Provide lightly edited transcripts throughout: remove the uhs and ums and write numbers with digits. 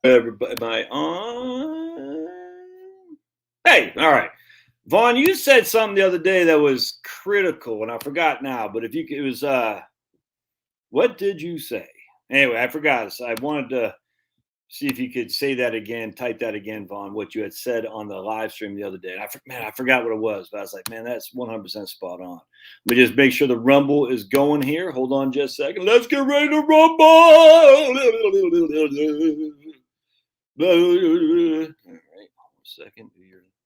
Everybody, am I on? Hey, all right. Vaughn, you said something the other day that was critical, and I forgot now. But if you could, it was what did you say? Anyway, I forgot. So I wanted to see if you could say that again, type that again, Vaughn. What you had said on the live stream the other day. And I forgot what it was, but I was like, man, that's 100% spot on. Let me just make sure the rumble is going here. Hold on, just a second. Let's get ready to rumble. All right, 1 second.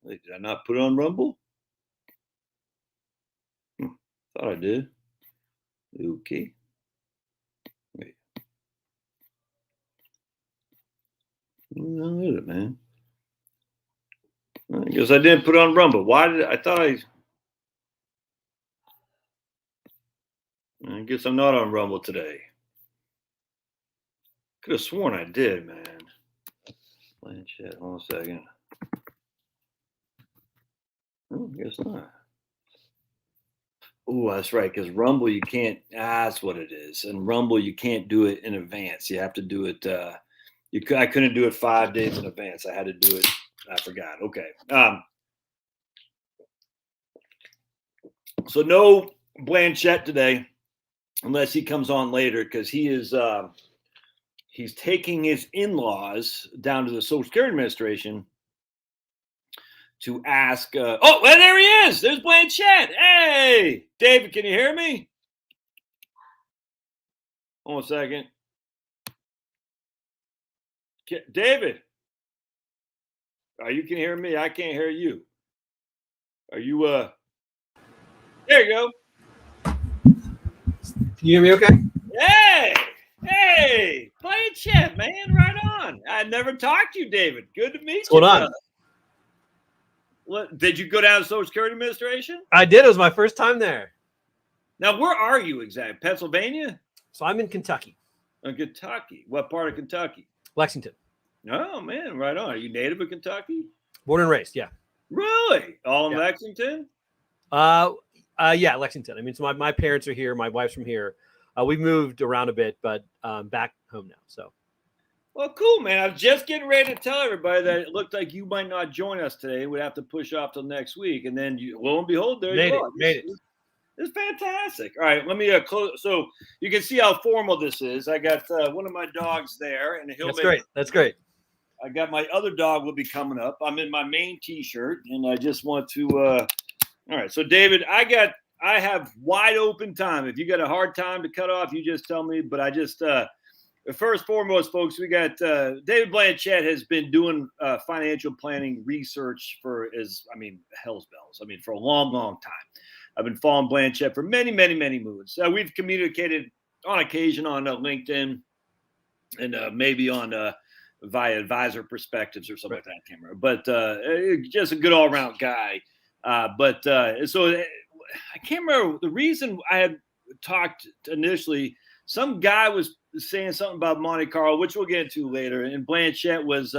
Did I not put it on Rumble? Thought I did. Okay. Wait. No, is it, man? I guess I didn't put it on Rumble. Why did I thought I guess I'm not on Rumble today. Could have sworn I did, man. Blanchett, hold on a second. Oh, I guess not. Oh, that's right. Because Rumble, you can't. That's what it is. And Rumble, you can't do it in advance. You have to do it. I couldn't do it 5 days in advance. I had to do it. I forgot. Okay. So no Blanchett today, unless he comes on later, because he is. He's taking his in-laws down to the Social Security Administration to ask. Oh, well, there he is. There's Blanchett. Hey, David, can you hear me? Hold on a second. David, you can hear me. I can't hear you. Are you? There you go. Can you hear me okay? Hey, Blanchett, man, right on. I never talked to you, David. Good to meet you. What's going on? What, did you go down to the Social Security Administration? I did. It was my first time there. Now, where are you exactly? Pennsylvania? So I'm in Kentucky. Kentucky. What part of Kentucky? Lexington. Oh, man, right on. Are you native of Kentucky? Born and raised, yeah. Really? All in Lexington? Yeah, Lexington. I mean, so my parents are here. My wife's from here. We've moved around a bit, but back home now. So, well, cool, man. I was just getting ready to tell everybody that it looked like you might not join us today. We'd have to push off till next week, and then lo and behold, there you are. Made it. It's fantastic. All right, let me close. So you can see how formal this is. I got one of my dogs there, and That's great. I got my other dog will be coming up. I'm in my main T-shirt, and I just want to. All right, so David, I have wide open time. If you got a hard time to cut off, you just tell me. But I just first foremost, folks, we got David Blanchett has been doing financial planning research for hell's bells. For a long, long time. I've been following Blanchett for many, many, many moons. We've communicated on occasion on LinkedIn and maybe on via Advisor Perspectives or something like that. I can't remember. But just a good all-around guy. So I can't remember the reason I had talked initially. Some guy was saying something about Monte Carlo, which we'll get into later. And Blanchett was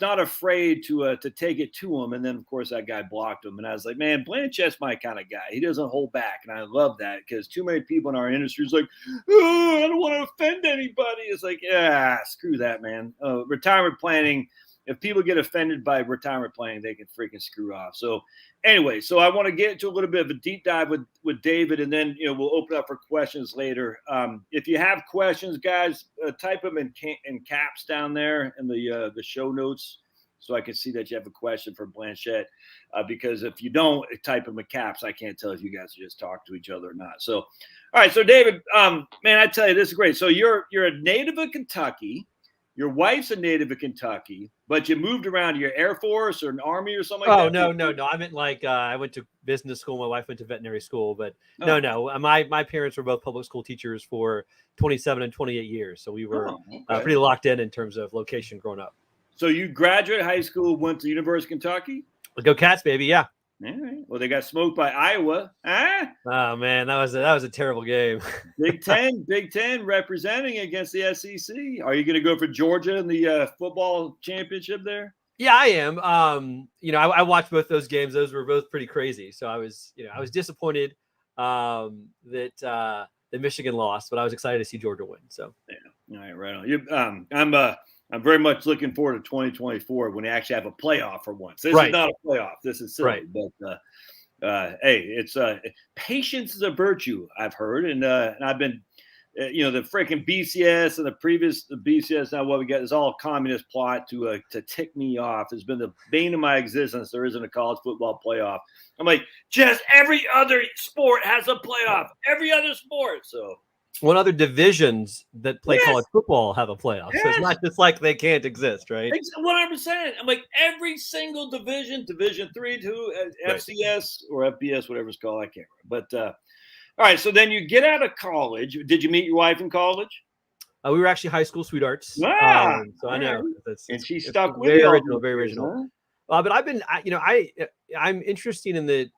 not afraid to take it to him. And then, of course, that guy blocked him. And I was like, man, Blanchett's my kind of guy. He doesn't hold back. And I love that because too many people in our industry is like, oh, I don't want to offend anybody. It's like, screw that, man. Retirement planning. If people get offended by retirement planning, they can freaking screw off. So anyway, so I want to get into a little bit of a deep dive with David, and then we'll open up for questions later. If you have questions, guys, type them in caps down there in the show notes, so I can see that you have a question for Blanchett. Because if you don't type them in caps, I can't tell if you guys just talk to each other or not. So, all right, so David, man, I tell you, this is great. So you're a native of Kentucky. Your wife's a native of Kentucky, but you moved around to your Air Force or an Army or something like that? Oh, no. I meant I went to business school. My wife went to veterinary school, but no. My parents were both public school teachers for 27 and 28 years. So we were pretty locked in terms of location growing up. So you graduated high school, went to University of Kentucky? Go Cats, baby. Yeah. All right. Well, they got smoked by Iowa. Huh? Oh man, that was a terrible game. Big Ten representing against the SEC. Are you going to go for Georgia in the football championship there? Yeah, I am. I watched both those games. Those were both pretty crazy. So I was disappointed that Michigan lost, but I was excited to see Georgia win. So yeah, all right, right on. I'm very much looking forward to 2024 when they actually have a playoff for once. This Right. is not a playoff. This is silly. Right. But hey, it's patience is a virtue, I've heard, and I've been, the freaking BCS and the BCS. Now what we got is all a communist plot to tick me off. Has been the bane of my existence. There isn't a college football playoff. I'm like, just every other sport has a playoff. Every other sport. So. One other divisions that play college football have a playoff. Yes. So it's not just like they can't exist, right? 100%. I'm like, every single Division 3, 2, FCS or FBS, whatever it's called. I can't remember. But all right. So then you get out of college. Did you meet your wife in college? We were actually high school sweethearts. So I know. And she stuck with very you. Original, very original. Huh? But I've been, I'm interested in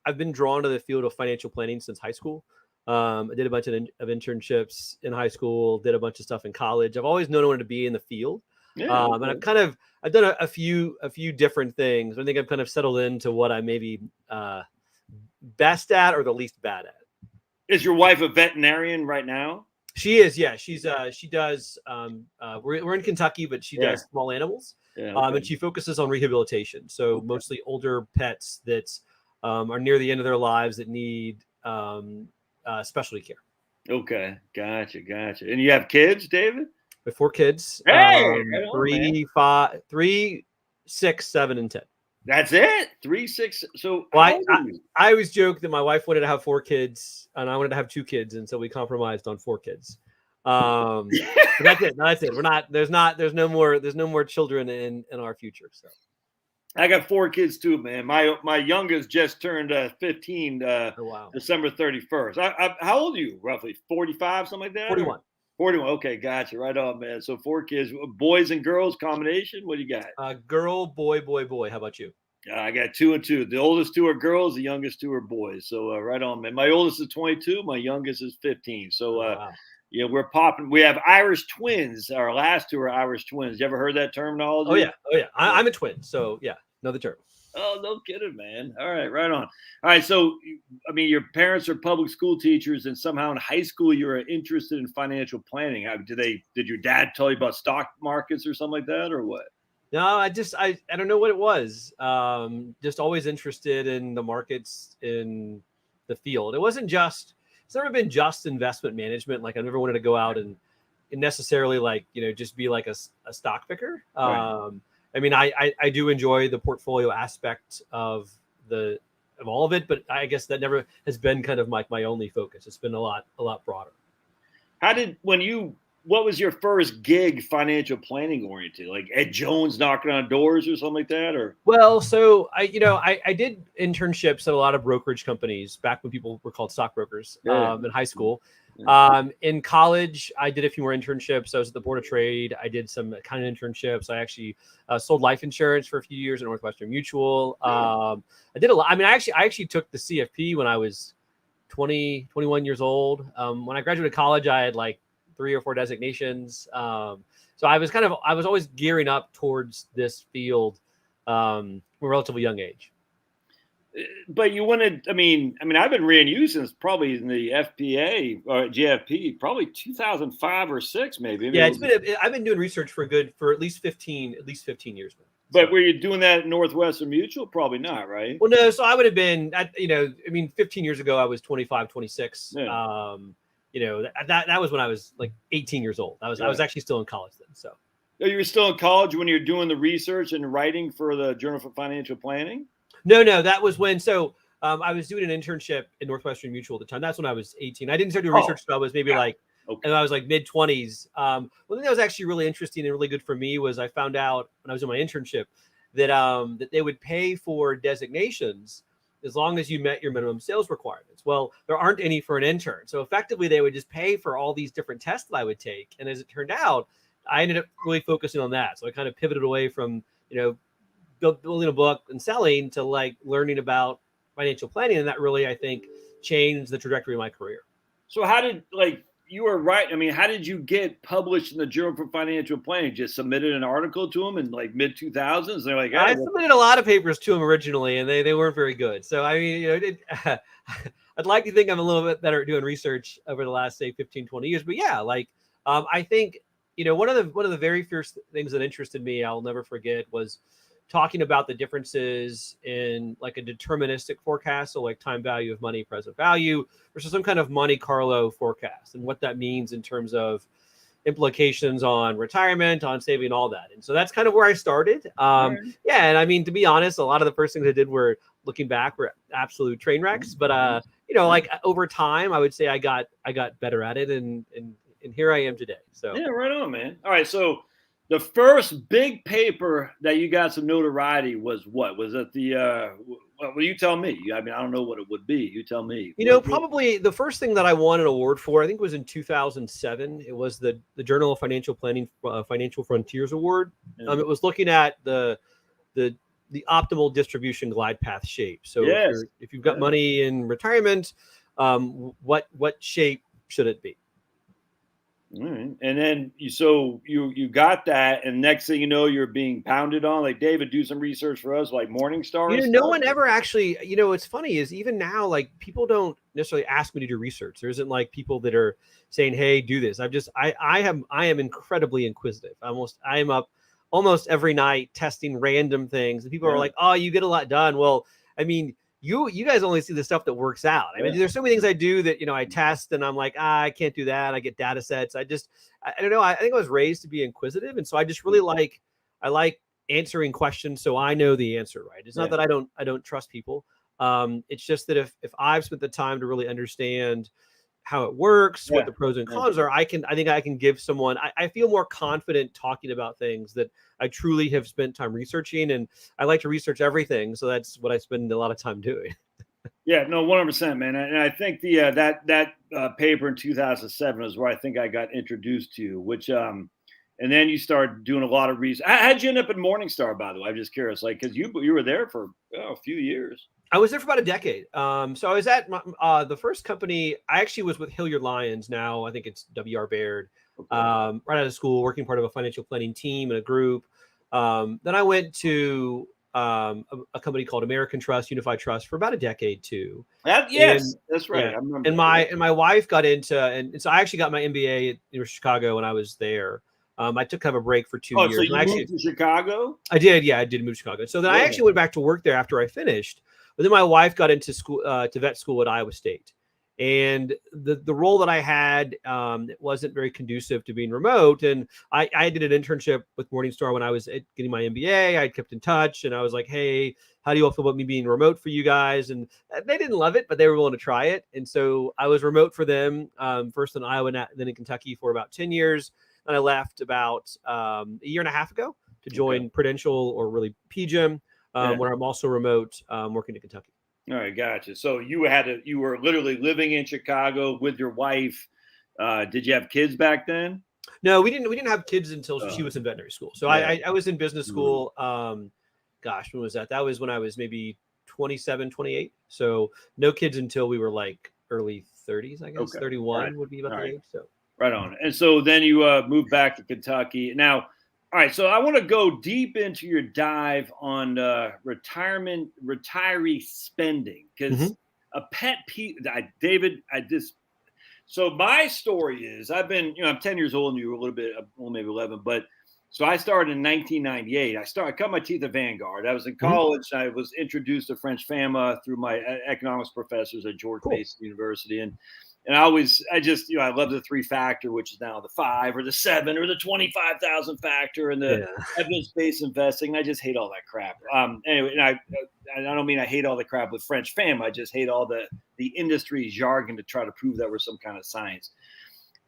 I've been drawn to the field of financial planning since high school. I did a bunch of internships in high school, did a bunch of stuff in college. I've always known I wanted to be in the field. Yeah, and I've done a few different things. I think I've kind of settled into what I may be best at or the least bad at. Is your wife a veterinarian right now? She is. Yeah. She does. We're in Kentucky, but she does small animals. Yeah, okay. And she focuses on rehabilitation. So mostly older pets that are near the end of their lives that need specialty care. Okay, gotcha. And you have kids, David? With 4 kids. Hey, 3, 6, 7, and 10. That's it. 3, 6. So I always joke that my wife wanted to have 4 kids and I wanted to have 2 kids, and so we compromised on 4 kids. But that's it. That's it. There's no more children in our future. So. I got 4 kids too, man. My youngest just turned 15 December 31st. How old are you? Roughly 45, something like that? 41. 41. Okay, gotcha. Right on, man. So 4 kids, boys and girls combination. What do you got? Girl, boy, boy, boy. How about you? I got 2 and 2. The oldest 2 are girls. The youngest 2 are boys. So right on, man. My oldest is 22. My youngest is 15. So yeah, we're popping. We have Irish twins. Our last 2 are Irish twins. You ever heard that terminology? Oh yeah. I'm a twin. So yeah, know the term. Oh, no kidding, man. All right, right on. All right, so I mean, your parents are public school teachers, and somehow in high school you were interested in financial planning. Did your dad tell you about stock markets or something like that, or what? No, I don't know what it was. Just always interested in the markets in the field. It's never been just investment management. Like I never wanted to go out and necessarily just be like a stock picker. Right. I mean, I do enjoy the portfolio aspect of all of it, but I guess that never has been kind of my only focus. It's been a lot broader. What was your first gig financial planning oriented? Like Ed Jones knocking on doors or something like that? Or well, so I did internships at a lot of brokerage companies back when people were called stockbrokers in high school. In college, I did a few more internships. I was at the Board of Trade. I did some kind of internships. I actually sold life insurance for a few years at Northwestern Mutual. I did a lot. I mean, I actually took the CFP when I was 21 years old. When I graduated college, I had like 3 or 4 designations. So I was always gearing up towards this field from a relatively young age. But you wanted, I mean, I've been reading you since probably in the FPA or GFP, probably 2005 or 6, maybe. I've been doing research for at least 15 years now. But were you doing that at Northwestern Mutual? Probably not, right? Well, no. So I would have been, 15 years ago, I was 25, 26. Yeah. That was when I was like 18 years old. I was actually still in college then. So. Oh, you were still in college when you were doing the research and writing for the Journal for Financial Planning? No, that was when. So I was doing an internship at Northwestern Mutual at the time. That's when I was 18. I didn't start doing research until I was maybe and I was like mid 20s. One thing that was actually really interesting and really good for me was I found out when I was in my internship that they would pay for designations as long as you met your minimum sales requirements. Well, there aren't any for an intern. So effectively they would just pay for all these different tests that I would take. And as it turned out, I ended up really focusing on that. So I kind of pivoted away from, building a book and selling to like learning about financial planning. And that really, I think, changed the trajectory of my career. So how did you were right. I mean, how did you get published in the Journal for Financial Planning? Just submitted an article to them in like mid 2000s. They're like, hey, I submitted a lot of papers to them originally, and they weren't very good. So I mean, I'd like to think I'm a little bit better at doing research over the last say 15, 20 years. But yeah, I think one of the very first things that interested me, I'll never forget, was talking about the differences in like a deterministic forecast, so like time value of money, present value, versus some kind of Monte Carlo forecast, and what that means in terms of implications on retirement, on saving, all that. And so that's kind of where I started. Yeah, and I mean, to be honest, a lot of the first things I did were, looking back, were absolute train wrecks. But like over time, I would say I got better at it, and here I am today. So yeah, right on, man. All right, so the first big paper that you got some notoriety was what? Was it the well, you tell me. I mean, I don't know what it would be. You tell me. Probably the first thing that I won an award for, I think, was in 2007. It was the Journal of Financial Planning Financial Frontiers Award. Yeah. It was looking at the optimal distribution glide path shape. So if you've got money in retirement, what shape should it be? All right. And then you got that, and next thing you know, you're being pounded on. Like, David, do some research for us, like Morningstar. No one ever actually. What's funny is even now, like, people don't necessarily ask me to do research. There isn't like people that are saying, "Hey, do this." I am incredibly inquisitive. I am up almost every night testing random things, and people are like, "Oh, you get a lot done." Well, I mean, you guys only see the stuff that works out. I mean, there's so many things I do that, I test and I'm like, I can't do that. I get data sets. I don't know. I think I was raised to be inquisitive. And so I just really I like answering questions so I know the answer, right? It's not that I don't trust people. It's just that if I've spent the time to really understand how it works, what the pros and cons are, I think I can give someone, I feel more confident talking about things that I truly have spent time researching, and I like to research everything. So that's what I spend a lot of time doing. Yeah, no, 100%, man. And I think that paper in 2007 is where I think I got introduced to you, which, and then you started doing a lot of research. How'd you end up at Morningstar, by the way? I'm just curious, like, because you were there for a few years. I was there for about a decade. So I was at the first company. I actually was with Hilliard Lyons. Now I think it's W.R. Baird. Right out of school, working part of a financial planning team and a group. Then I went to a company called American Trust, Unified Trust, for about a decade too. That's right. Yeah. I remember. And my wife got into, and so I actually got my MBA in Chicago when I was there. I took kind of a break for 2 years. So you moved to Chicago? I did. Yeah, I did move to Chicago. So then I actually went back to work there after I finished. But then my wife got into school, to vet school at Iowa State. And the role that I had, it wasn't very conducive to being remote. And I did an internship with Morningstar when I was getting my MBA. I kept in touch, and I was like, hey, how do you all feel about me being remote for you guys? And they didn't love it, but they were willing to try it. And so I was remote for them, first in Iowa, then in Kentucky for about 10 years. And I left about a year and a half ago to join Prudential, or really PGIM, where I'm also remote, working in Kentucky. All right, gotcha. So you were literally living in Chicago with your wife. Did you have kids back then? No, we didn't have kids until she was in veterinary school. So I was in business school. Gosh, when was that? That was when I was maybe 27, 28. So no kids until we were like early 30s, I guess. 31 would be about the age. So right on. And so then you moved back to Kentucky. Now, all right, so I want to go deep into your dive on retiree spending, because a pet peeve, David, so my story is I'm 10 years old and you were a little bit, well, maybe 11, but so I started in 1998. I cut my teeth at Vanguard. I was in college. I was introduced to French Fama through my economics professors at George Mason University. And I love the 3 factor, which is now the 5 or the 7 or the 25,000 factor, and the evidence-based investing. I just hate all that crap. Anyway, and I don't mean I hate all the crap with French Fama. I just hate all the industry jargon to try to prove that we're some kind of science.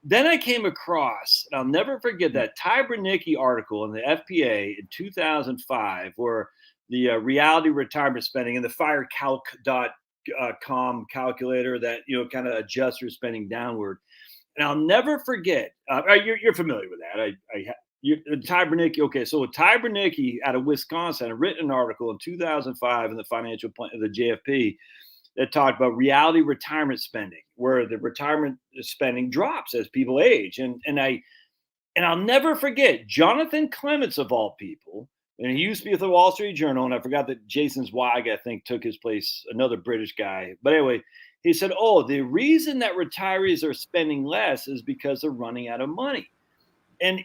Then I came across, and I'll never forget, that Ty Bernicki article in the FPA in 2005, where the reality retirement spending and the firecalc.com calculator that kind of adjusts your spending downward. And I'll never forget. You're familiar with that. Ty Bernicki. Okay, so Ty Bernicki out of Wisconsin had written an article in 2005 in the Financial Plan, the JFP, that talked about reality retirement spending, where the retirement spending drops as people age. And I'll never forget Jonathan Clements, of all people. And he used to be with the Wall Street Journal, and I forgot that Jason Zweig, I think, took his place, another British guy. But anyway, he said, the reason that retirees are spending less is because they're running out of money. And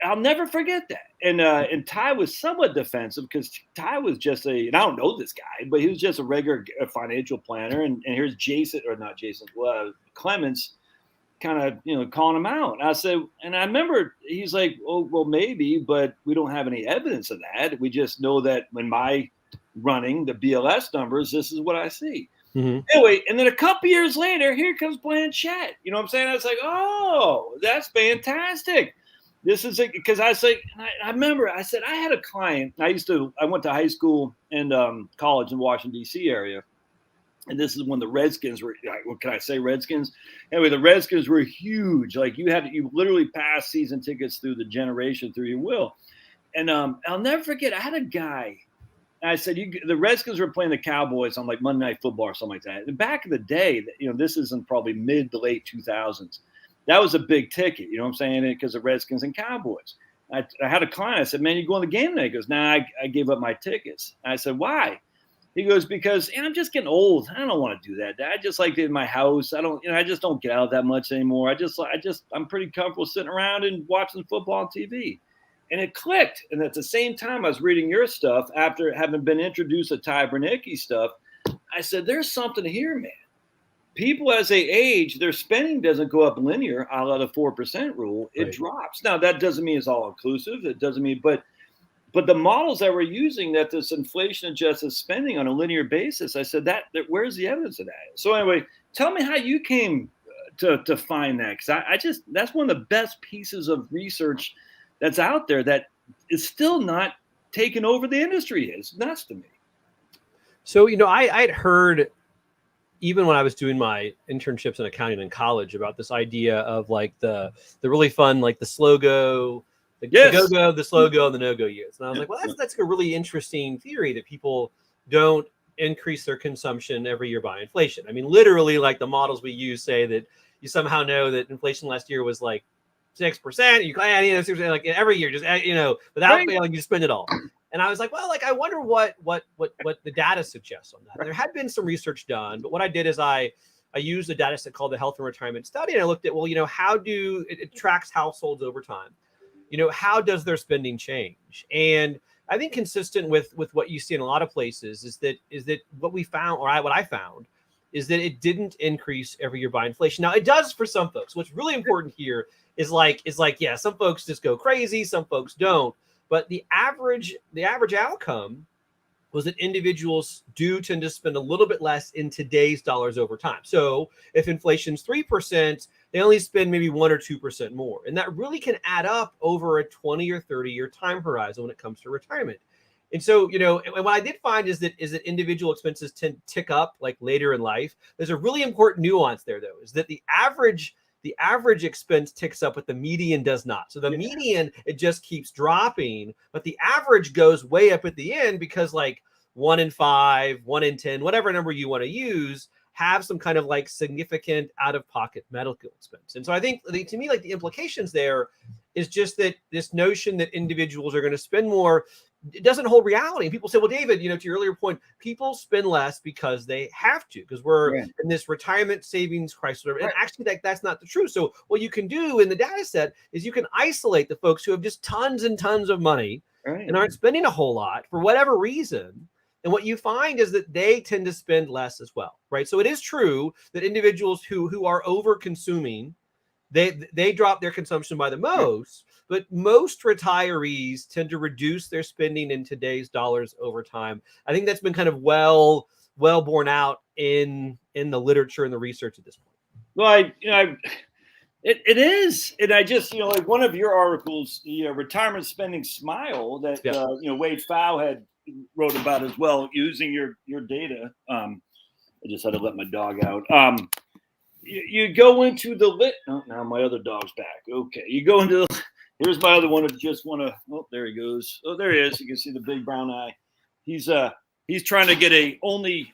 I'll never forget that. And Ty was somewhat defensive because Ty was and I don't know this guy, but he was just a regular financial planner. And here's Jason, or not Jason, Clements, kind of, calling him out. And I said, and I remember he's like, oh, well, maybe, but we don't have any evidence of that. We just know that when my running the BLS numbers, this is what I see. Mm-hmm. Anyway, and then a couple years later, here comes Blanchett. You know what I'm saying? I was like, oh, that's fantastic. This is it, because I say, I remember I said I had a client. I went to high school and college in Washington D.C. area, and this is when the Redskins were. What can I say? Redskins. Anyway, the Redskins were huge. Like you literally passed season tickets through the generation through your will. And I'll never forget. I had a guy. I said, the Redskins were playing the Cowboys on like Monday Night Football or something like that. And back in the day, this isn't probably mid to late 2000s. That was a big ticket, you know what I'm saying? Because of Redskins and Cowboys. I had a client. I said, man, you going to the game tonight? He goes, nah, I gave up my tickets. And I said, why? He goes, because I'm just getting old. I don't want to do that. I just like it in my house. I just don't get out that much anymore. I'm pretty comfortable sitting around and watching football on TV. And it clicked. And at the same time, I was reading your stuff after having been introduced to Ty Bernicki's stuff. I said, there's something here, man. People, as they age, their spending doesn't go up linear, a la the 4% rule. It drops. Now, that doesn't mean it's all inclusive. It doesn't mean, but the models that we're using, that this inflation-adjusted spending on a linear basis, I said that where's the evidence of that? So anyway, tell me how you came to find that, because that's one of the best pieces of research that's out there that is still not taking over the industry. It's nuts to me. So I'd heard, even when I was doing my internships in accounting in college, about this idea of like the really fun, like the slow go, the go, the slow go, and the no go years. And I was like, well, that's a really interesting theory, that people don't increase their consumption every year by inflation. I mean, literally, like the models we use say that you somehow know that inflation last year was like 6%. You like every year, just without failing, you spend it all. And I was like, well, like I wonder what the data suggests on that. There had been some research done, but what I did is I used a data set called the Health and Retirement Study, and I looked at, well, how it tracks households over time. How does their spending change? And I think consistent with what you see in a lot of places is that what we found, or what I found, is that it didn't increase every year by inflation. Now it does for some folks. What's really important here is yeah, some folks just go crazy, some folks don't. But the average outcome was that individuals do tend to spend a little bit less in today's dollars over time. So if inflation's 3%, they only spend maybe 1 or 2% more. And that really can add up over a 20 or 30-year time horizon when it comes to retirement. And so, and what I did find is that individual expenses tend to tick up like later in life. There's a really important nuance there, though, is that the average expense ticks up, but the median does not. So the median, it just keeps dropping, but the average goes way up at the end, because like 1 in 5, 1 in 10, whatever number you want to use, have some kind of like significant out-of-pocket medical expense. And so I think, to me, like the implications there is just that this notion that individuals are going to spend more, it doesn't hold reality. And people say, well, David, to your earlier point, people spend less because they have to, because we're in this retirement savings crisis. And actually, that's not the truth. So what you can do in the data set is you can isolate the folks who have just tons and tons of money and aren't spending a whole lot for whatever reason. And what you find is that they tend to spend less as well, right? So it is true that individuals who are over consuming, they drop their consumption by the most, but most retirees tend to reduce their spending in today's dollars over time. I think that's been kind of well borne out in the literature and the research at this point. Well, it is, and I just like one of your articles, retirement spending smile, that Wade Pfau had wrote about as well, using your data. I just had to let my dog out. You go into the oh, now my other dog's back. Okay, you go into the. Here's my other one that just want to. Oh, there he goes. Oh, there he is. You can see the big brown eye. He's trying to get a only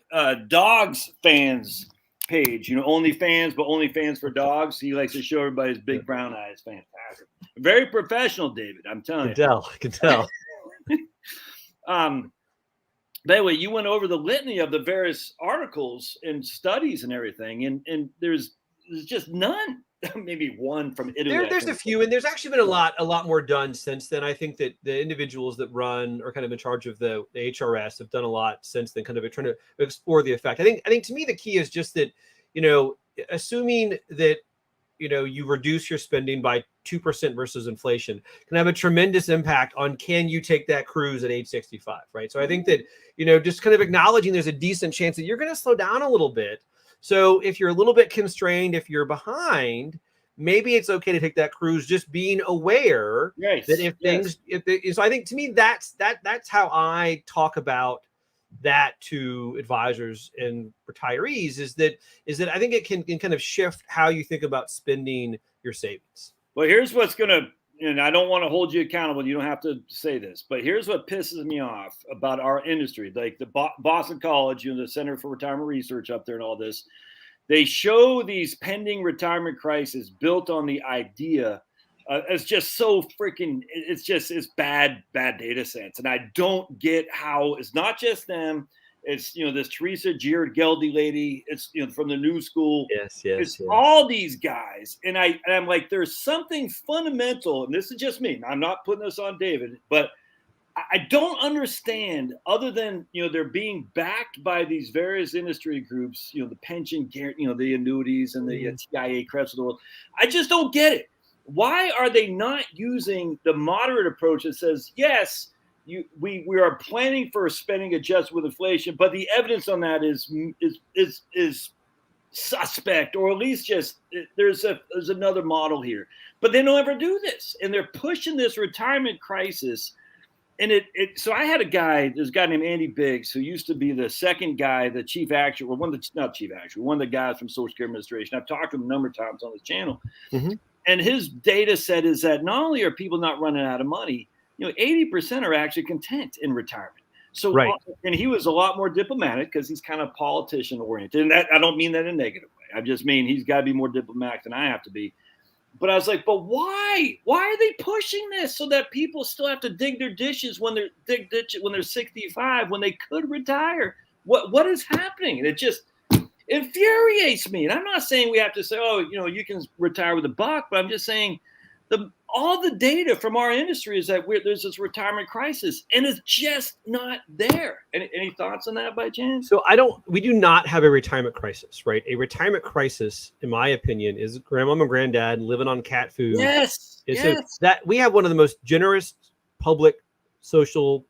dogs fans page. Only fans, but only fans for dogs. He likes to show everybody his big brown eye. It's fantastic. Very professional, David. I'm telling you. I can tell. By the way, you went over the litany of the various articles and studies and everything, and there's just none maybe one from Italy. There's a few, and there's actually been a lot more done since then. I think that the individuals that run or kind of in charge of the HRS have done a lot since then, kind of trying to explore the effect. I think to me the key is just that, assuming that you reduce your spending by 2% versus inflation can have a tremendous impact on can you take that cruise at age 65, right? So I think that just kind of acknowledging there's a decent chance that you're going to slow down a little bit. So if you're a little bit constrained, if you're behind, maybe it's okay to take that cruise, just being aware that if things, so I think to me, that's how I talk about that to advisors and retirees is that I think it can kind of shift how you think about spending your savings. Well, here's what's going to, and I don't want to hold you accountable. You don't have to say this, but here's what pisses me off about our industry. Like the Boston College, the Center for Retirement Research up there and all this, they show these pending retirement crises built on the idea. It's just so freaking, it's bad data sets. And I don't get how it's not just them. It's, this Teresa Jared Geldy lady. It's, from the new school. It's all these guys. And I'm like, there's something fundamental. And this is just me. I'm not putting this on David, but I don't understand other than, they're being backed by these various industry groups, the pension, the annuities and the TIA crest of the world. I just don't get it. Why are they not using the moderate approach that says, yes, we are planning for a spending adjustment with inflation, but the evidence on that is suspect, or at least just there's another model here. But they don't ever do this, and they're pushing this retirement crisis. And so I had there's a guy named Andy Biggs who used to be the second guy, the chief actuary, one of the guys from Social Security Administration. I've talked to him a number of times on this channel. Mm-hmm. And his data set is that not only are people not running out of money, 80% are actually content in retirement. So, and he was a lot more diplomatic because he's kind of politician oriented. And that, I don't mean that in a negative way. I just mean he's got to be more diplomatic than I have to be. But I was like, but why? Why are they pushing this so that people still have to dig their dishes when they're 65 when they could retire? What is happening? And it just infuriates me. And I'm not saying we have to say, you can retire with $1, but I'm just saying all the data from our industry is that there's this retirement crisis, and it's just not there. Any thoughts on that by chance? So we do not have a retirement crisis, right? A retirement crisis, in my opinion, is grandma and granddad living on cat food. Yes. That we have one of the most generous public social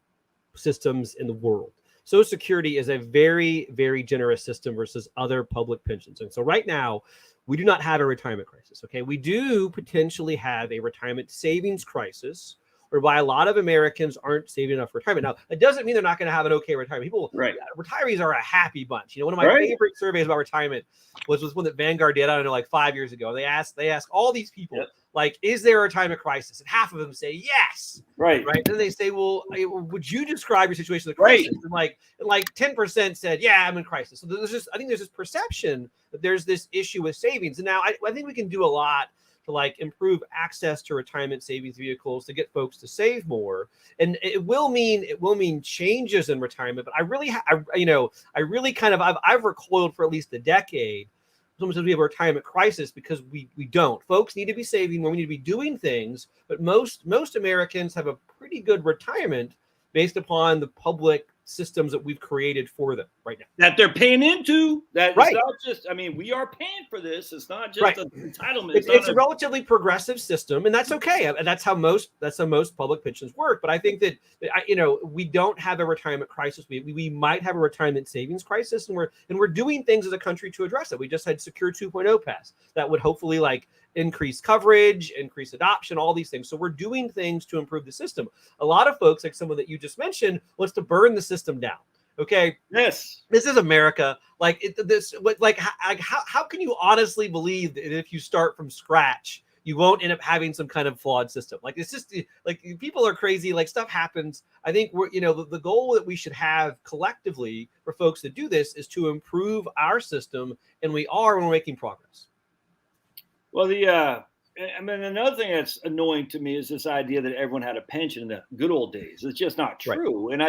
systems in the world. Social Security is a very, very generous system versus other public pensions. And so right now, we do not have a retirement crisis, okay? We do potentially have a retirement savings crisis whereby a lot of Americans aren't saving enough for retirement. Now, it doesn't mean they're not going to have an okay retirement. Retirees are a happy bunch. One of my favorite surveys about retirement was one that Vanguard did, I don't know, like 5 years ago. They asked all these people, like, is there a retirement crisis? And half of them say yes. Right. Then they say, well, would you describe your situation as a crisis? And like 10% said, yeah, I'm in crisis. So I think there's this perception that there's this issue with savings. And now I think we can do a lot to improve access to retirement savings vehicles to get folks to save more. And it will mean changes in retirement. But I've recoiled for at least a decade. Sometimes we have a retirement crisis because we don't. Folks need to be saving more. We need to be doing things. But most Americans have a pretty good retirement based upon the public systems that we've created for them right now. That they're paying into. It's not just, we are paying for this. It's not just an entitlement. It's a relatively progressive system, and that's okay. And that's how most public pensions work. But I think that we don't have a retirement crisis. We might have a retirement savings crisis, and we're doing things as a country to address it. We just had Secure 2.0 pass that would hopefully increase coverage, increase adoption, all these things. So we're doing things to improve the system. A lot of folks, like someone that you just mentioned, wants to burn the system down. Okay. Yes. This is America. How can you honestly believe that if you start from scratch, you won't end up having some kind of flawed system? It's just people are crazy. Stuff happens. I think the goal that we should have collectively for folks that do this is to improve our system. And we are when we're making progress. Well, another thing that's annoying to me is this idea that everyone had a pension in the good old days. It's just not true. Right.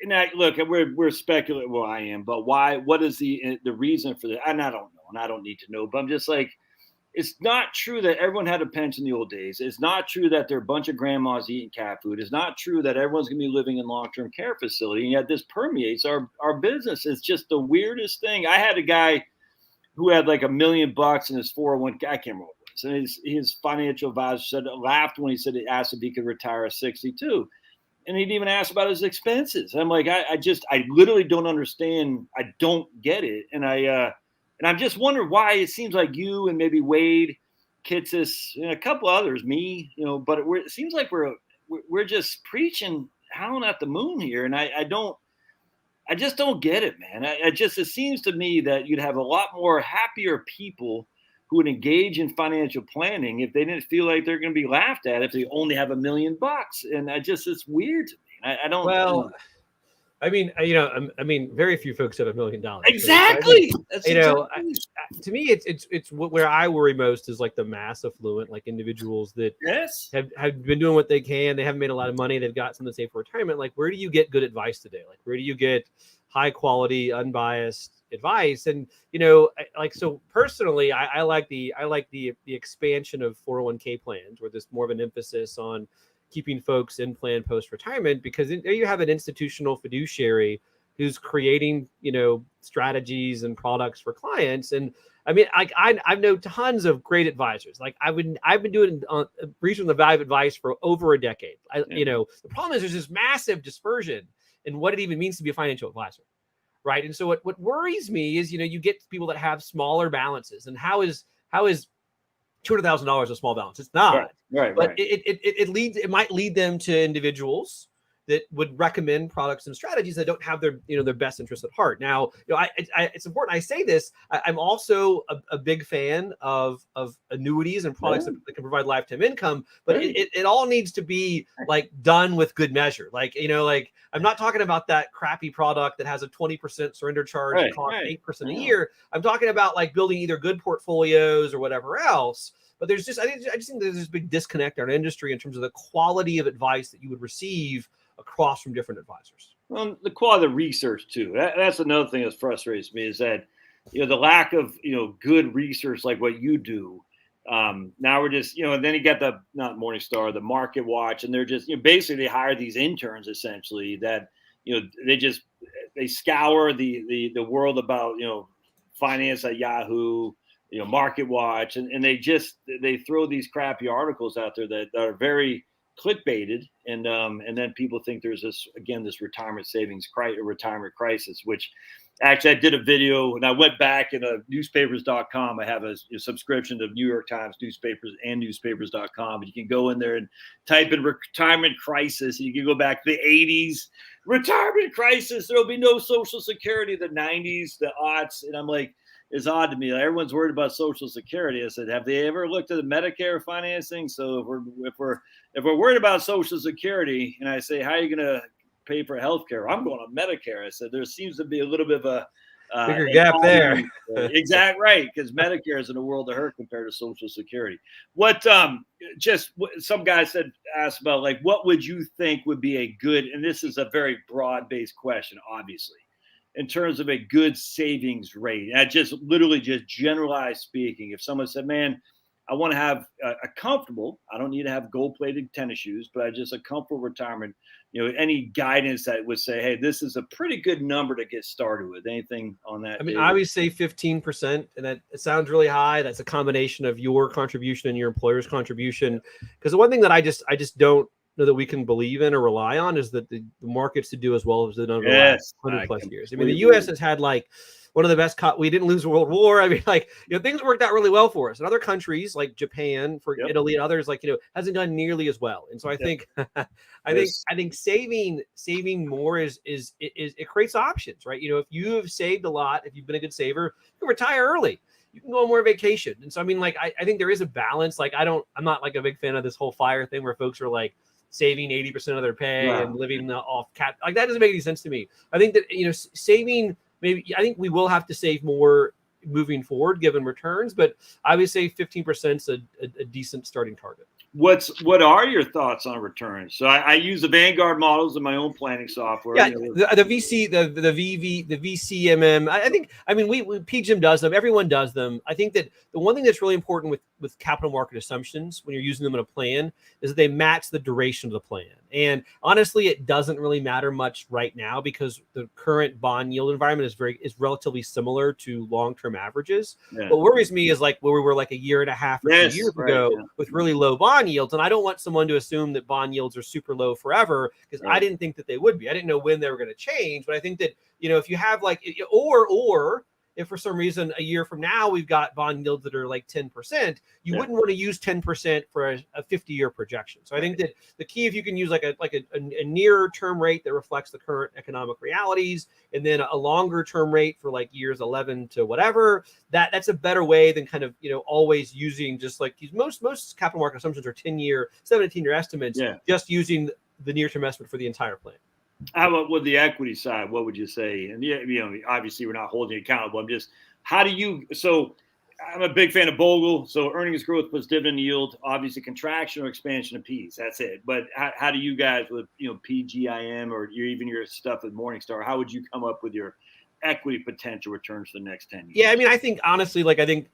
And look, we're speculating. Well, I am, but why? What is the reason for that? And I don't know. and I don't need to know, but I'm just like, it's not true that everyone had a pension in the old days. It's not true that there are a bunch of grandmas eating cat food. It's not true that everyone's going to be living in long-term care facility. And yet this permeates our business. It's just the weirdest thing. I had a guy who had like $1 million in his 401k. I can't remember what it was. And his financial advisor laughed when he said he asked if he could retire at 62. And he'd even ask about his expenses. I'm like, I literally don't understand. I don't get it. And I'm just wondering why it seems like you and maybe Wade, Kitsis, and a couple others, me, but it seems like we're just preaching howling at the moon here. And I just don't get it, man. It seems to me that you'd have a lot more happier people who would engage in financial planning if they didn't feel like they're going to be laughed at if they only have $1 million. And it's weird to me. I don't. Well, I mean, very few folks have $1 million. Exactly. To me, it's where I worry most is like the mass affluent, like individuals that have been doing what they can. They haven't made a lot of money. They've got something to save for retirement. Like, where do you get good advice today? Like, where do you get high quality, unbiased advice? And so personally, I like the expansion of 401k plans, where there's more of an emphasis on keeping folks in plan post-retirement, because there you have an institutional fiduciary who's creating, strategies and products for clients. And I mean, I know tons of great advisors. Like I've been doing research on the value of advice for over a decade. The problem is there's this massive dispersion in what it even means to be a financial advisor. Right. And so what worries me is, you get people that have smaller balances, and how is $200,000 a small balance? It's not. Right. But it might lead them to individuals that would recommend products and strategies that don't have their best interests at heart. Now, it's important I say this. I'm also a big fan of annuities and products that can provide lifetime income, but it all needs to be like done with good measure. Like, I'm not talking about that crappy product that has a 20% surrender charge that costs 8% a year. I'm talking about like building either good portfolios or whatever else. But I just think there's this big disconnect in our industry in terms of the quality of advice that you would receive across from different advisors. Well, the quality of the research too. That's another thing that frustrates me, is that the lack of good research like what you do. Now we're just and then you got the not Morningstar, the Market Watch, and they're just basically they hire these interns essentially that they scour the world about finance at Yahoo, Market Watch, and they throw these crappy articles out there that are very clickbaited, and then people think there's this retirement savings retirement crisis, which actually I did a video and I went back in newspapers.com. I have a subscription to New York Times newspapers and newspapers.com, and you can go in there and type in retirement crisis, and you can go back to the 80s retirement crisis. There'll be no Social Security, the 90s, the aughts, and I'm like, it's odd to me. Like, everyone's worried about Social Security. I said, have they ever looked at the Medicare financing? So if we're worried about Social Security, and I say, how are you going to pay for health care? I'm going on Medicare. I said, there seems to be a little bit of a bigger gap there. Exactly right, because Medicare is in a world of hurt compared to Social Security. What some guy asked about, like, what would you think would be a good, and this is a very broad-based question, obviously, in terms of a good savings rate. And literally generalized speaking, if someone said, man, I want to have a comfortable, I don't need to have gold-plated tennis shoes, but just a comfortable retirement, any guidance that would say, hey, this is a pretty good number to get started with. Anything on that? I mean, I always say 15%, and that it sounds really high. That's a combination of your contribution and your employer's contribution. Because the one thing that I just don't know that we can believe in or rely on is that the markets to do as well as they've done over the last 100 plus years. I mean, the U.S. has had like one of the best. We didn't lose the World War. I mean, like, things worked out really well for us. In other countries like Japan, Italy, and others, like, hasn't done nearly as well. And so I think, I think saving more is it creates options, right? If you have saved a lot, if you've been a good saver, you can retire early. You can go on more vacation. And so, I mean, like, I think there is a balance. Like, I'm not like a big fan of this whole FIRE thing where folks are like saving 80% of their pay and living off cap. Like, that doesn't make any sense to me. I think that, saving, I think we will have to save more moving forward given returns, but I would say 15% is a decent starting target. what are your thoughts on returns? So I use the Vanguard models in my own planning software. Yeah, the VC, the VV, the VCMM. I mean, we PGIM does them. Everyone does them. I think that the one thing that's really important with capital market assumptions when you're using them in a plan is that they match the duration of the plan. And honestly, it doesn't really matter much right now because the current bond yield environment is relatively similar to long-term averages. Yeah. What worries me is like where we were like a year and a half or 2 years ago with really low bond yields. And I don't want someone to assume that bond yields are super low forever because I didn't think that they would be. I didn't know when they were going to change, but I think that, if you have like, or if for some reason a year from now we've got bond yields that are like 10%, you wouldn't want to use 10% for a 50-year projection. So I think that the key, if you can use like a nearer term rate that reflects the current economic realities, and then a longer term rate for like years 11 to whatever, that's a better way than kind of, always using just like these most capital market assumptions are 10-year, 17-year estimates, just using the near-term estimate for the entire plan. How about with the equity side? What would you say? And obviously we're not holding you accountable. I'm just, so I'm a big fan of Bogle. So earnings growth plus dividend yield, obviously contraction or expansion of P's. That's it. But how do you guys with, PGIM or even your stuff with Morningstar, how would you come up with your equity potential returns for the next 10 years? Yeah. I mean, I think honestly, like, I think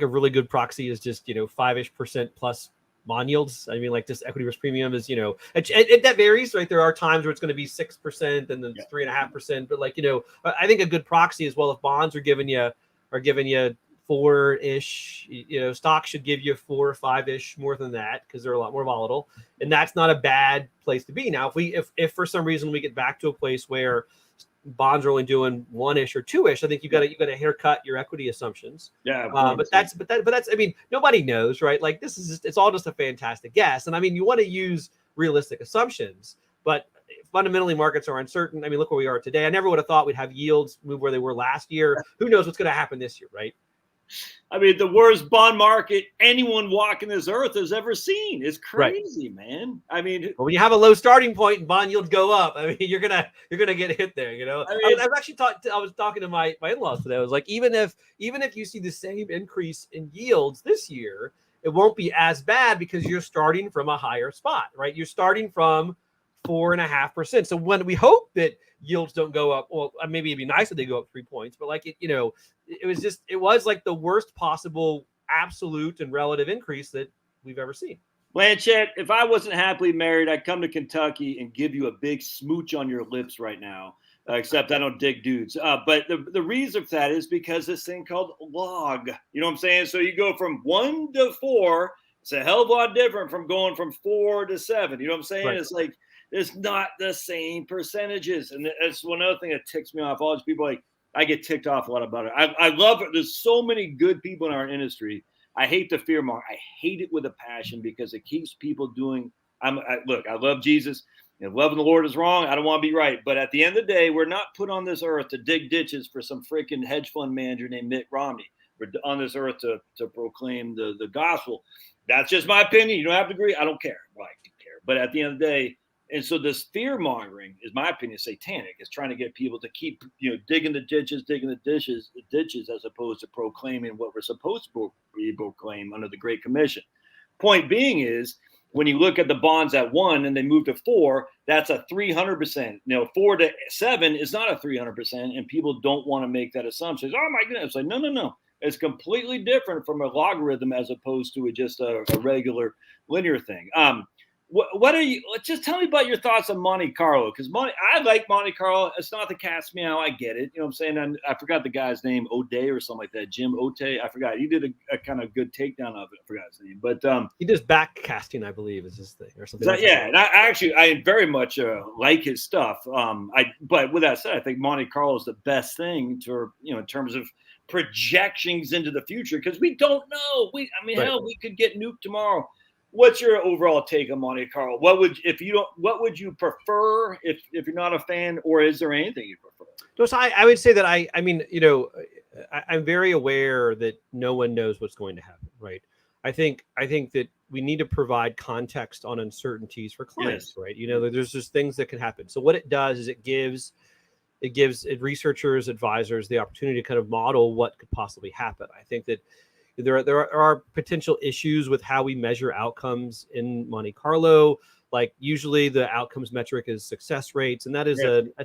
a really good proxy is just, 5-ish% plus bond yields. I mean, like this equity risk premium is, that varies, right? There are times where it's going to be 6% and then 3.5%. But like, I think a good proxy as well, if bonds are giving you 4-ish, stocks should give you 4 or 5-ish more than that because they're a lot more volatile. And that's not a bad place to be. Now, if for some reason we get back to a place where bonds are only doing 1-ish or 2-ish, I think you got to haircut your equity assumptions. Yeah. But that's, I mean, nobody knows, right? Like it's all just a fantastic guess. And I mean, you want to use realistic assumptions, but fundamentally markets are uncertain. I mean, look where we are today. I never would have thought we'd have yields move where they were last year. Who knows what's going to happen this year, right? I mean, the worst bond market anyone walking this earth has ever seen. It's crazy, man. I mean, when you have a low starting point and bond yields go up, I mean, you're gonna get hit there. I was talking to my in-laws today. I was like, even if you see the same increase in yields this year, it won't be as bad because you're starting from a higher spot, right? You're starting from 4.5%. So when we hope that yields don't go up, well, maybe it'd be nice if they go up 3 points, but like it was like the worst possible absolute and relative increase that we've ever seen. Blanchett, if I wasn't happily married, I'd come to Kentucky and give you a big smooch on your lips right now. Except I don't dig dudes. But the reason for that is because this thing called log. You know what I'm saying? So you go from 1 to 4. It's a hell of a lot different from going from 4 to 7. You know what I'm saying? Right. It's like it's not the same percentages. And that's one other thing that ticks me off. All these people, like, I get ticked off a lot about it. I love it. There's so many good people in our industry. I hate the fear mark. I hate it with a passion because it keeps people doing. Look, I love Jesus. If loving the Lord is wrong, I don't want to be right. But at the end of the day, we're not put on this earth to dig ditches for some freaking hedge fund manager named Mitt Romney. We're on this earth to proclaim the gospel. That's just my opinion. You don't have to agree. I don't care. Well, I do care. But at the end of the day, and so this fear mongering is my opinion, satanic. It's trying to get people to keep, digging the ditches as opposed to proclaiming what we're supposed to proclaim under the Great Commission. Point being is, when you look at the bonds at 1 and they move to 4, that's a 300%. 4 to 7 is not a 300%, and people don't want to make that assumption. Oh my goodness! It's like no. It's completely different from a logarithm as opposed to just a regular linear thing. What are you? Just tell me about your thoughts on Monte Carlo, because I like Monte Carlo. It's not the cat's meow. I get it. You know what I'm saying? And I forgot the guy's name, O'Day or something like that. Jim O'Day. I forgot. He did a kind of good takedown of it. I forgot his name, but he does back casting, I believe, is his thing or something. Yeah, and I very much like his stuff. But with that said, I think Monte Carlo is the best thing in terms of projections into the future, because we don't know. Hell, we could get nuked tomorrow. What's your overall take on Monte Carlo? What would you prefer if you're not a fan, or is there anything you prefer? So I would say that I'm very aware that no one knows what's going to happen, right? I think that we need to provide context on uncertainties for clients, right? There's just things that can happen. So what it does is it gives researchers, advisors the opportunity to kind of model what could possibly happen. I think that there are potential issues with how we measure outcomes in Monte Carlo. Like usually the outcomes metric is success rates, and that's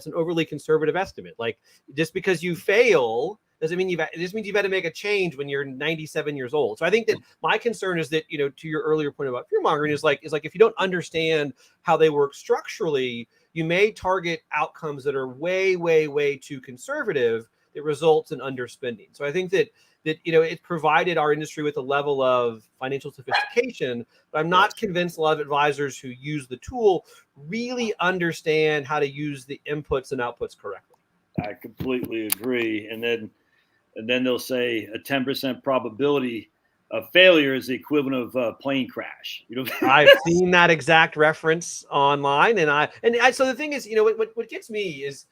an overly conservative estimate. Like just because you fail doesn't mean it just means you've had to make a change when you're 97 years old. So I think that my concern is that, to your earlier point about fear mongering is like if you don't understand how they work structurally, you may target outcomes that are way, way, way too conservative that results in underspending. So I think that it provided our industry with a level of financial sophistication, but I'm not convinced a lot of advisors who use the tool really understand how to use the inputs and outputs correctly. I completely agree. And then they'll say a 10% probability of failure is the equivalent of a plane crash. I've seen that exact reference online, so the thing is, what gets me is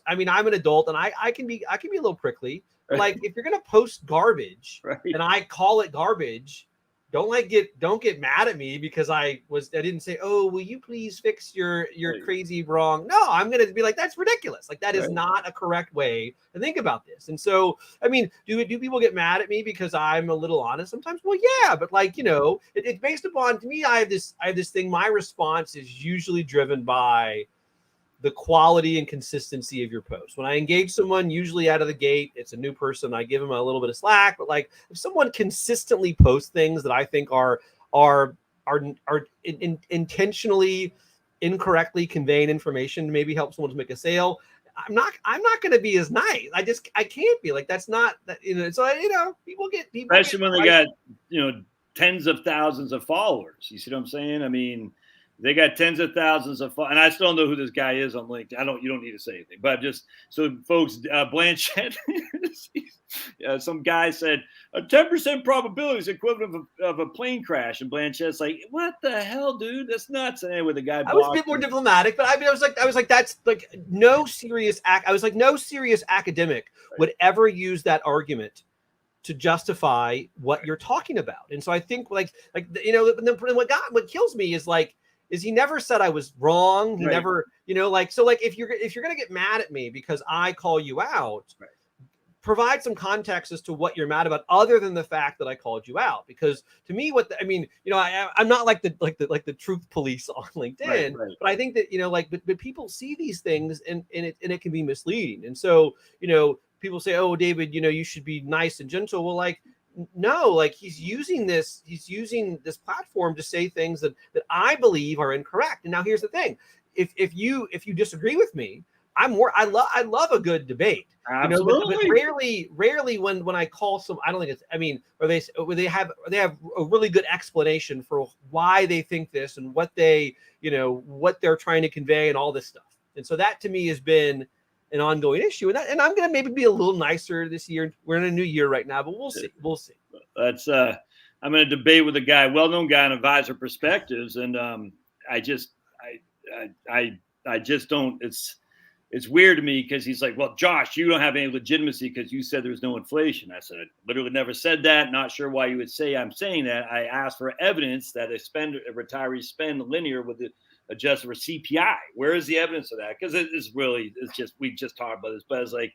I mean, I'm an adult and I can be a little prickly. Like if you're gonna post garbage and I call it garbage, don't get mad at me because I didn't say, oh, will you please fix your crazy wrong? No, I'm gonna be like, that's ridiculous. Like that is not a correct way to think about this. And so, I mean, do people get mad at me because I'm a little honest sometimes? Well, yeah, but like it's based upon, to me, I have this thing. My response is usually driven by the quality and consistency of your post. When I engage someone, usually out of the gate, it's a new person, I give them a little bit of slack. But like if someone consistently posts things that I think are intentionally incorrectly conveying information to maybe help someone to make a sale, I'm not going to be as nice. I can't be like, that's not that, so people especially when they got tens of thousands of followers. You see what I'm saying? I mean, they got tens of thousands of followers, and I still don't know who this guy is on LinkedIn. You don't need to say anything, but just so folks, Blanchett, some guy said a 10% probability is equivalent of a plane crash, and Blanchett's like, what the hell, dude? That's nuts. And anyway, the guy, I was a bit more diplomatic, but I was like, that's like no serious academic would ever use that argument to justify what you're talking about. And so I think what kills me is he never said I was wrong. He never, so if you're going to get mad at me because I call you out, provide some context as to what you're mad about other than the fact that I called you out. Because to me, I'm not like the truth police on LinkedIn, but I think that, but people see these things and it can be misleading. And so, people say, oh, David, you should be nice and gentle. Well, no, he's using this platform to say things that I believe are incorrect. And now here's the thing. If you disagree with me, I love a good debate. Absolutely. But rarely when I call some, I don't think it's, or they have a really good explanation for why they think this and what what they're trying to convey and all this stuff. And so that to me has been an ongoing issue, and I'm going to maybe be a little nicer this year. We're in a new year right now, but we'll see. That's I'm in a debate with a guy, well-known guy on Advisor Perspectives, and I just don't. It's weird to me because he's like, well, Josh, you don't have any legitimacy because you said there's no inflation. I said, I literally never said that. Not sure why you would say I'm saying that. I asked for evidence that a retiree spend linear with the adjusted for CPI. Where is the evidence of that? Because we just talked about this, but it's like,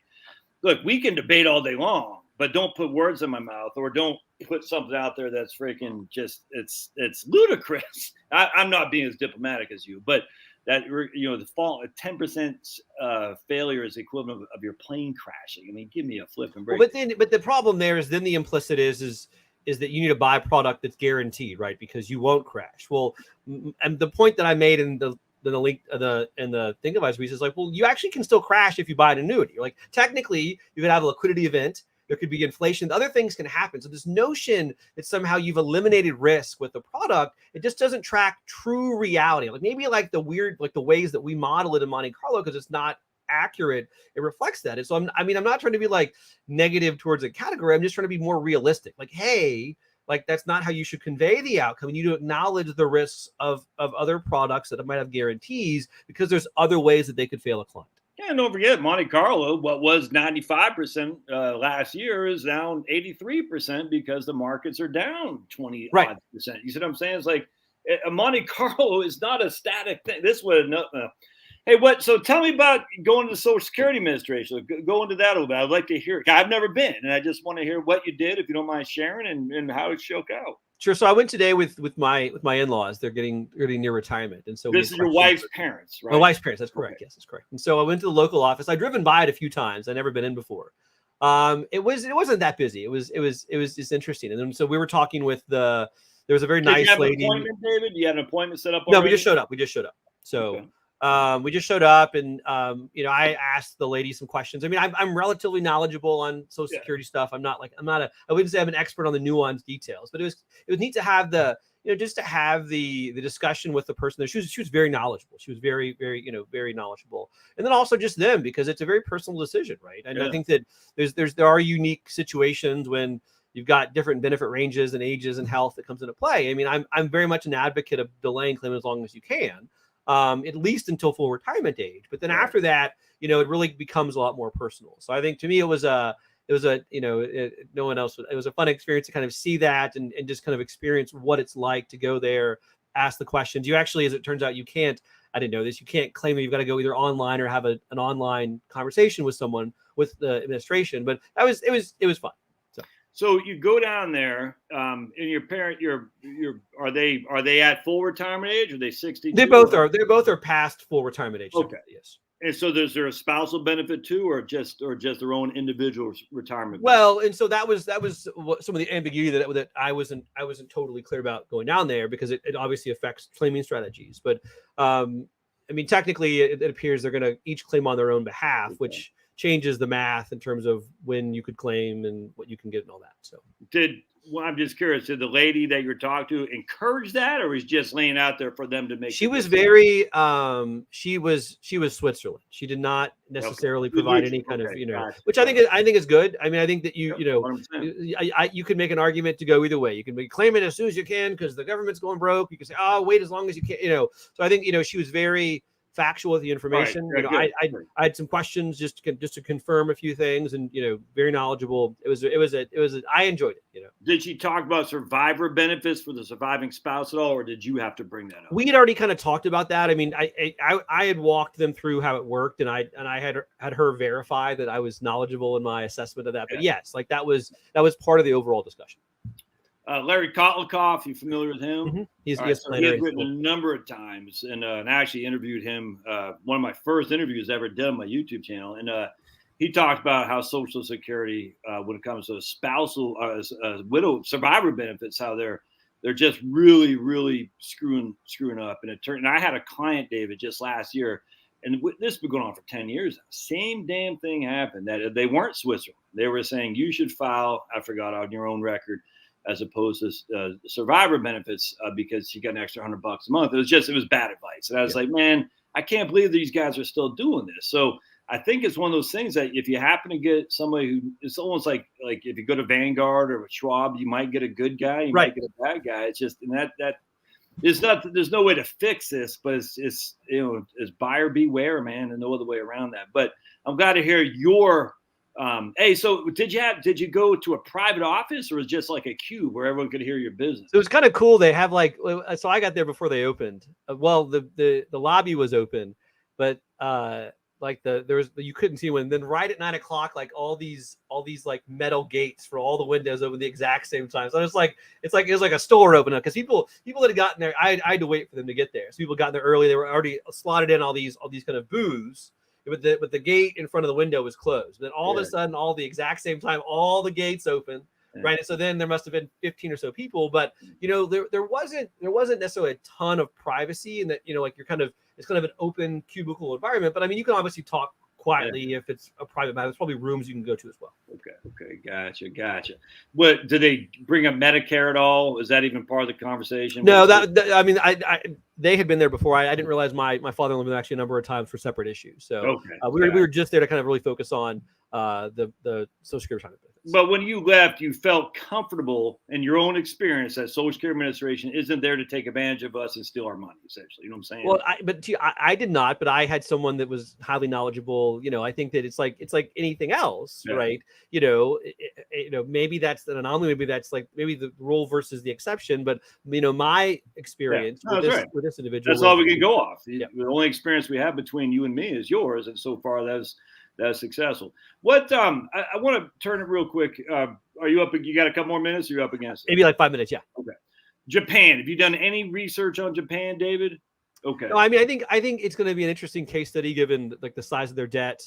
look, we can debate all day long, but don't put words in my mouth or don't put something out there that's freaking just, it's ludicrous. I'm not being as diplomatic as you, but that, the fall at 10% failure is the equivalent of your plane crashing. I mean, give me a flip and break. Well, but the problem there is then the implicit is that you need to buy a product that's guaranteed, right? Because you won't crash. Well, and the point that I made in the link in the Think Advice piece is like, well, you actually can still crash if you buy an annuity. Like technically, you could have a liquidity event. There could be inflation. Other things can happen. So this notion that somehow you've eliminated risk with the product, it just doesn't track true reality. Like maybe like the ways that we model it in Monte Carlo, because it's not accurate, it reflects that. And so I'm not trying to be like negative towards a category. I'm just trying to be more realistic. Like, hey, like that's not how you should convey the outcome. You need to acknowledge the risks of other products that might have guarantees, because there's other ways that they could fail a client. Yeah, and don't forget, Monte Carlo, what was 95% last year is down 83% because the markets are down 20%. Right. You see what I'm saying? It's like a Monte Carlo is not a static thing. This would Hey, so tell me about going to the Social Security Administration. Go into that a little bit. I'd like to hear. I've never been, and I just want to hear what you did, if you don't mind sharing, and how it shook out. Sure. So I went today with my in-laws. They're getting near retirement, and so this is your wife's parents, right? My wife's parents. That's correct. Okay. Yes, that's correct. And so I went to the local office. I'd driven by it a few times. I'd never been in before. It wasn't that busy. It was just interesting. And then so we were talking with there was a very nice lady. An appointment, David? You had an appointment set up already? No, we just showed up. So okay. We just showed up, and I asked the lady some questions. I mean, I'm relatively knowledgeable on Social Security stuff. I wouldn't say I'm an expert on the nuanced details, but it was neat to have just to have the discussion with the person there. She was very knowledgeable. She was very, very, very knowledgeable. And then also just them, because it's a very personal decision, right? And I think that there are unique situations when you've got different benefit ranges and ages and health that comes into play. I mean, I'm very much an advocate of delaying claim as long as you can. At least until full retirement age. But then after that, it really becomes a lot more personal. So I think to me, it was no one else. It was a fun experience to kind of see that and just kind of experience what it's like to go there, ask the questions. You actually, as it turns out, I didn't know this, you can't claim that you've got to go either online or have an online conversation with someone with the administration. But it was fun. So you go down there, and your parent, are they at full retirement age? Are they 62? They both are past full retirement age. Okay. Yes. And so is there a spousal benefit too, or just their own individual retirement benefit? Well, and so that was some of the ambiguity that I wasn't totally clear about going down there, because it obviously affects claiming strategies. But I mean, technically, it appears they're going to each claim on their own behalf, which changes the math in terms of when you could claim and what you can get and all that. So I'm just curious, did the lady that you're talking to encourage that, or was just laying out there for them to make? She was very she was Switzerland. She did not necessarily provide any kind of which I think is good. I mean, I think that you could make an argument to go either way. You can claim it as soon as you can because the government's going broke. You can say, oh, wait as long as you can. So I think she was very factual with the information. I had some questions just to confirm a few things, and very knowledgeable. I enjoyed it. Did she talk about survivor benefits for the surviving spouse at all, or did you have to bring that up? We had already kind of talked about that. I mean, I had walked them through how it worked, and I had her verify that I was knowledgeable in my assessment of that. But yes, like that was part of the overall discussion. Larry Kotlikoff, you familiar with him? Mm-hmm. He has written a number of times, and I actually interviewed him. One of my first interviews ever did on my YouTube channel, and he talked about how Social Security, when it comes to spousal, widow survivor benefits, how they're just really, really screwing up. And I had a client, David, just last year, and this has been going on for 10 years now. Same damn thing happened. That they weren't Switzerland. They were saying you should file, I forgot, on your own record, as opposed to survivor benefits, because you got an extra $100 a month. It was bad advice. And I was like, man, I can't believe these guys are still doing this. So I think it's one of those things that if you happen to get somebody who, it's almost like if you go to Vanguard or Schwab, you might get a good guy, you might get a bad guy. It's just, and there's no way to fix this, but it's buyer beware, man, and no other way around that. But I'm glad to hear your, hey, so did you go to a private office, or was it just like a cube where everyone could hear your business? It was kind of cool. They have so I got there before they opened. Well, the lobby was open, but you couldn't see one. Then right at 9 o'clock, like all these like metal gates for all the windows open the exact same time. So it's like it was like a store open up, because people that had gotten there, I had to wait for them to get there. So people got there early. They were already slotted in all these kind of booths. But the gate in front of the window was closed. Then all of a sudden, all the exact same time, all the gates open, right? And so then there must have been 15 or so people, but there wasn't necessarily a ton of privacy, and that it's kind of an open cubicle environment. But I mean, you can obviously talk quietly if it's a private matter. There's probably rooms you can go to as well. Okay, gotcha. What did they bring up Medicare at all? Is that even part of the conversation? No, I mean, they had been there before. I didn't realize my father-in-law been actually a number of times for separate issues. So we were just there to kind of really focus on the Social Security retirement benefits. But when you left, you felt comfortable in your own experience that Social Security Administration isn't there to take advantage of us and steal our money, essentially. You know what I'm saying? Well, I did not, but I had someone that was highly knowledgeable. I think that it's like anything else, right? Maybe that's an anomaly. Maybe that's maybe the rule versus the exception. But my experience with this individual, that's all we can go off. The only experience we have between you and me is yours, and so far that's successful. What I want to turn it real quick. Are you up? You got a couple more minutes? Or you're up against it? Maybe like 5 minutes. Yeah. Okay. Japan. Have you done any research on Japan, David? Okay. No, I mean, I think it's going to be an interesting case study given like the size of their debt,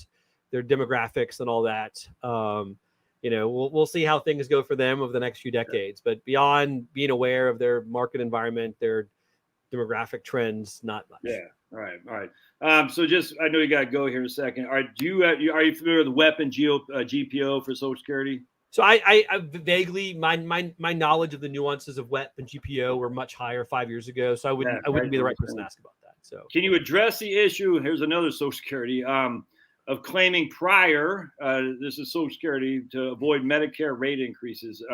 their demographics, and all that. We'll see how things go for them over the next few decades. But beyond being aware of their market environment, their demographic trends, not much. Yeah. All right. So just, I know you got to go here in a second. All right. Are you familiar with the weapon GPO for Social Security? So I vaguely, my knowledge of the nuances of WEP and GPO were much higher 5 years ago. So I wouldn't be the right person to ask about that. So can you address the issue? And here's another Social Security of claiming prior, this is Social Security, to avoid Medicare rate increases.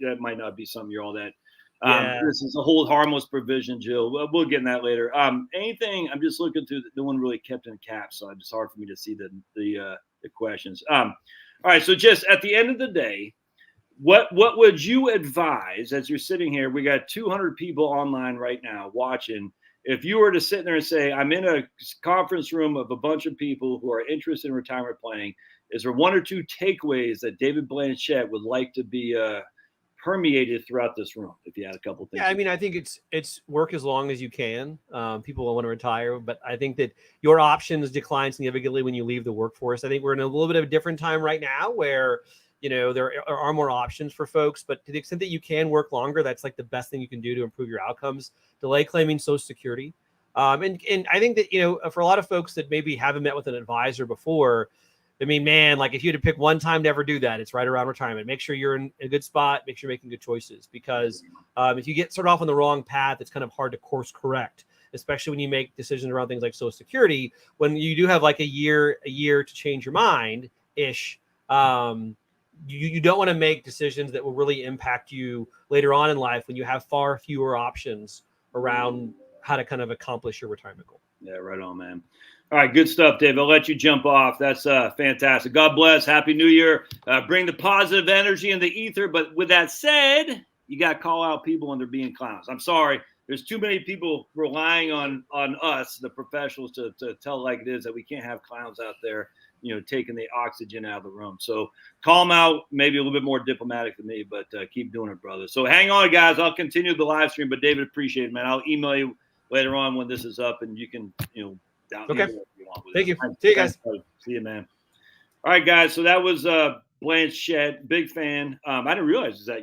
That might not be something you're all that. This is a hold harmless provision, Jill. We'll get in that later. Anything? I'm just looking through. No one really kept in caps, so it's hard for me to see the questions. All right. So just at the end of the day, what would you advise as you're sitting here? We got 200 people online right now watching. If you were to sit there and say, I'm in a conference room of a bunch of people who are interested in retirement planning, is there one or two takeaways that David Blanchett would like to be permeated throughout this room? If you had a couple things. Yeah, I mean, I think it's work as long as you can. People want to retire, but I think that your options decline significantly when you leave the workforce. I think we're in a little bit of a different time right now where, there are more options for folks, but to the extent that you can work longer, that's like the best thing you can do to improve your outcomes. Delay claiming Social Security. And I think that, for a lot of folks that maybe haven't met with an advisor before, I mean, man, like if you had to pick one time to ever do that, it's right around retirement. Make sure you're in a good spot. Make sure you're making good choices, because if you get sort of off on the wrong path, it's kind of hard to course correct, especially when you make decisions around things like Social Security. When you do have like a year to change your mind ish, you don't want to make decisions that will really impact you later on in life when you have far fewer options around how to kind of accomplish your retirement goal. Yeah, right on, man. All right, good stuff, Dave. I'll let you jump off. That's fantastic. God bless. Happy New Year. Bring the positive energy in the ether. But with that said, you got to call out people when they're being clowns. I'm sorry. There's too many people relying on us, the professionals, to tell like it is that we can't have clowns out there, taking the oxygen out of the room. So call them out, maybe a little bit more diplomatic than me, but keep doing it, brother. So hang on, guys. I'll continue the live stream, but David, appreciate it, man. I'll email you later on when this is up, and you can, okay. Thank you. See you guys. See you, man. All right, guys. So that was Blanchett, big fan. I didn't realize that.